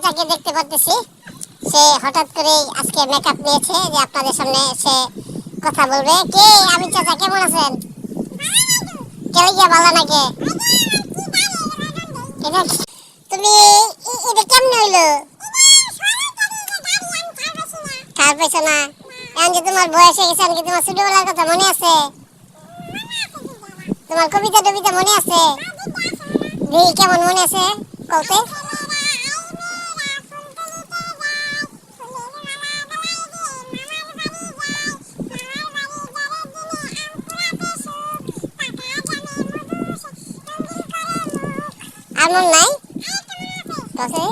চাচাকে দেখতে পাচ্ছি, সে হঠাৎ করে আজকে মেকআপ নিয়েছে যে আপনাদের সামনে সে কথা বলবে। কে আমি চাচা, কেমন আছেন? কেউ গিয়া ভালো নাকি? এটা তুমি এটা কেমনে হইলো? কার পাইছো না? এখন যে তোমার বয়স হয়ে গেছে, কি তোমার ছোটবেলার কথা মনে আছে? তোমার কবিতা টবিতা মনে আছে? কেমন মনে আছে কলতে? আর মন নাই কাছে?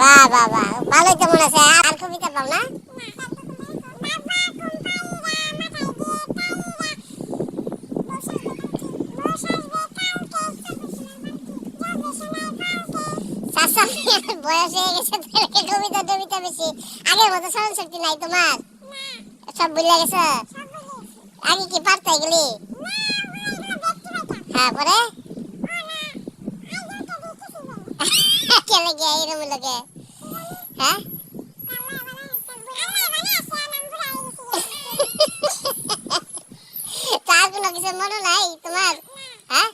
বাহ বাহ বাহ, ভালোই তো মনে আছে। আর কবিতা পাও না? বয়স হয়ে গেছে, কবিতা টবিতা বেশি আগের মতো স্মরণ শক্তি নাই তোমার? সব ভুলে গেছে? আগে কি পারতাই গেলি? হ্যাঁ, পরে কেন গে এরম লোকে? হ্যাঁ, তার কোনো কিছু মনে নাই তোমার? হ্যাঁ,